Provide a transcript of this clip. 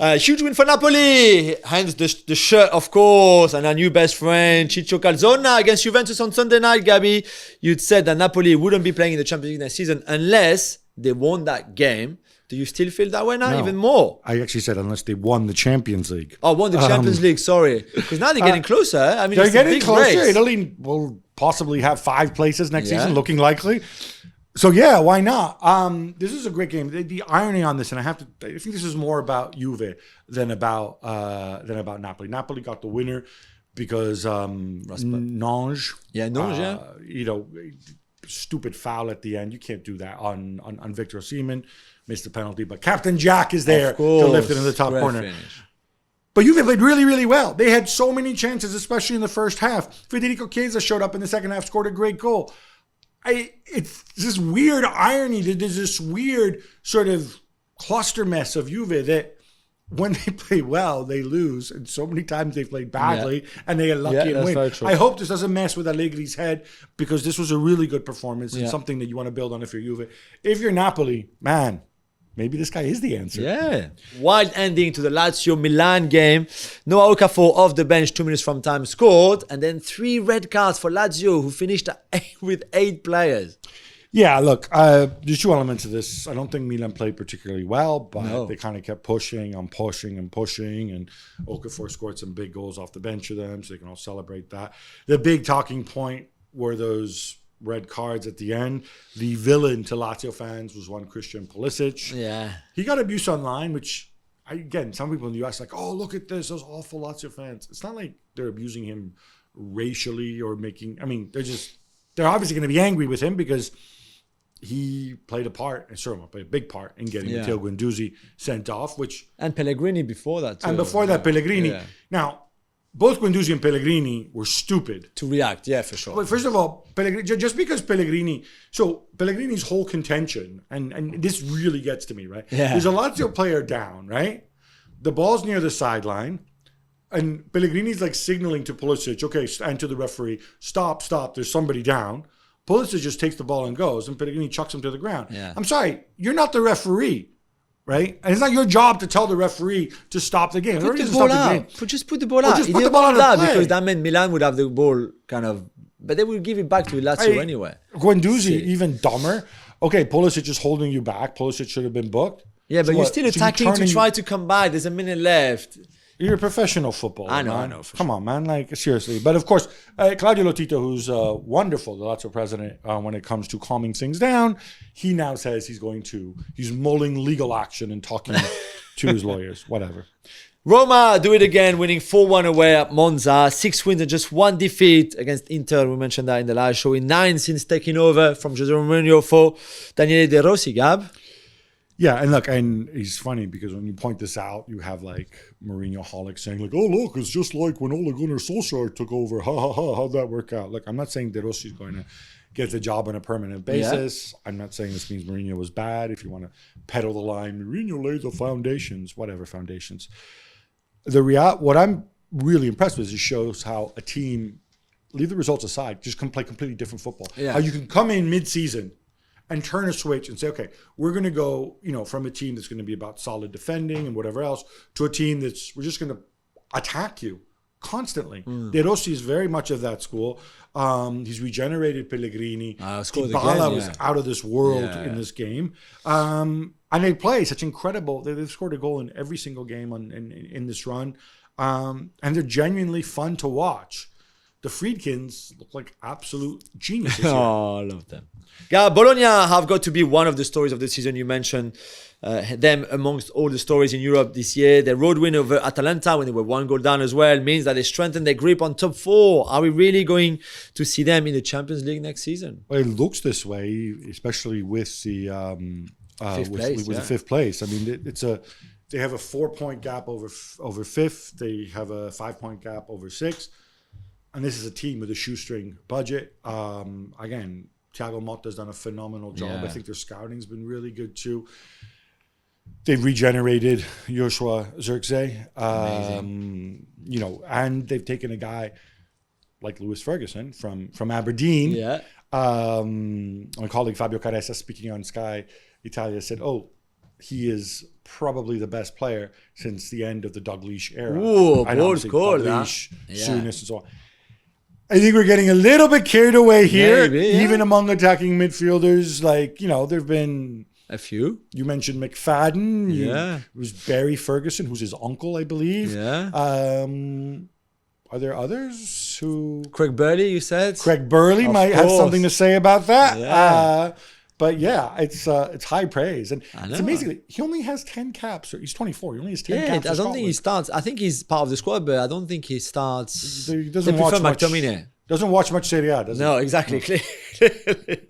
Huge win for Napoli. Hence the shirt, of course, and our new best friend, Ciccio Calzona, against Juventus on Sunday night. Gabby, you'd said that Napoli wouldn't be playing in the Champions League next season unless they won that game. Do you still feel that way now? No, even more? I actually said unless they won the Champions League. Oh, won the Champions League, sorry. Because now they're getting closer. I mean, they're getting closer. Race. Italy will possibly have 5 places next season, looking likely. So yeah, why not? This is a great game. The irony on this, and I think this is more about Juve than about Napoli. Napoli got the winner because Nange. Yeah, Nange. You know, stupid foul at the end. You can't do that on Victor Osimhen. Missed the penalty, but Captain Jack is there to lift it in the top corner. Finish. But Juve played really, really well. They had so many chances, especially in the first half. Federico Chiesa showed up in the second half, scored a great goal. It's this weird irony. There's this weird sort of cluster mess of Juve that when they play well, they lose. And so many times they've played badly and they get lucky and win. I hope this doesn't mess with Allegri's head because this was a really good performance and something that you want to build on if you're Juve. If you're Napoli, man, maybe this guy is the answer. Yeah. Wild ending to the Lazio Milan game. Noah Okafor off the bench 2 minutes from time scored. And then 3 red cards for Lazio, who finished with 8 players. Yeah, look, there's 2 elements of this. I don't think Milan played particularly well, but they kind of kept pushing. And Okafor scored some big goals off the bench for them, so they can all celebrate that. The big talking point were those red cards at the end. The villain to Lazio fans was one Christian Pulisic. Yeah. He got abuse online, which, again, some people in the US are like, oh, look at this, those awful Lazio fans. It's not like they're abusing him racially or making, I mean, they're obviously going to be angry with him because he played a part, and certainly played a big part in getting Matteo Guendouzi sent off, and Pellegrini before that too. And before that, Pellegrini. Yeah. Now, both Guendouzi and Pellegrini were stupid. To react, yeah, for sure. But first of all, just because Pellegrini's whole contention, and this really gets to me, right? Yeah. There's a Lazio player down, right? The ball's near the sideline, and Pellegrini's like signaling to Pulisic, okay, and to the referee, stop, there's somebody down. Pulisic just takes the ball and goes, and Pellegrini chucks him to the ground. Yeah. I'm sorry, you're not the referee. Right? And it's not your job to tell the referee to stop the game. Just put the ball out. Just put the ball out of play. Because that meant Milan would have the ball kind of, but they would give it back to Lazio anyway. Guendouzi, even dumber. Okay, Pulisic is holding you back. Pulisic should have been booked. Yeah, but you're still attacking to try to come back. There's a minute left. You're a professional footballer. I know. Come on, man. Like, seriously. But of course, Claudio Lotito, who's wonderful, the Lazio president, when it comes to calming things down, he now says he's mulling legal action and talking to his lawyers. Whatever. Roma do it again, winning 4-1 away at Monza. 6 wins and just 1 defeat against Inter. We mentioned that in the last show. In 9 since taking over from Jose Mourinho for Daniele De Rossi, Gab. Yeah, and look, and he's funny because when you point this out, you have like Mourinho holics saying like, oh, look, it's just like when Ole Gunnar Solskjaer took over. Ha, ha, ha, how'd that work out? Look, I'm not saying De Rossi's going to get the job on a permanent basis. Yeah. I'm not saying this means Mourinho was bad. If you want to peddle the line, Mourinho laid the foundations, whatever foundations. What I'm really impressed with is it shows how a team, leave the results aside, just can play completely different football. Yeah. How you can come in mid-season and turn a switch and say, okay, we're going to go, from a team that's going to be about solid defending and whatever else to a team we're just going to attack you constantly. De Rossi is very much of that school. He's regenerated Pellegrini. Dybala was out of this world in this game. And they play such incredible. They've scored a goal in every single game in this run. And they're genuinely fun to watch. The Friedkins look like absolute geniuses here. Oh, I love them. Yeah, Bologna have got to be one of the stories of the season. You mentioned them amongst all the stories in Europe this year. Their road win over Atalanta when they were 1 goal down as well means that they strengthened their grip on top 4. Are we really going to see them in the Champions League next season? Well, it looks this way, especially with the fifth place. I mean, they have a 4-point gap over 5th. They have a 5-point gap over 6th. And this is a team with a shoestring budget. Again, Thiago Motta's done a phenomenal job. Yeah. I think their scouting's been really good too. They've regenerated Joshua Zirkzee. And they've taken a guy like Lewis Ferguson from Aberdeen. Yeah. My colleague Fabio Caressa, speaking on Sky Italia, said, he is probably the best player since the end of the Dalglish era. Ooh, And bold obviously call, Dalglish, that. Souness, and so on. I think we're getting a little bit carried away here, Maybe, yeah. even among attacking midfielders. Like, there've been A few. You mentioned McFadden. Yeah. It was Barry Ferguson, who's his uncle, I believe. Yeah. Are there others who... Craig Burley, you said? Craig Burley Of might have course. something to say about that. Yeah. But yeah, it's high praise. And I it's know. amazing. He only has 10 caps. He's 24. He only has 10 Yeah, caps I for don't think he Scotland. starts. I think he's part of the squad, but I don't think he starts. He doesn't They prefer watch much. McTominay. Doesn't watch much Serie A, does he? No, exactly. Clearly.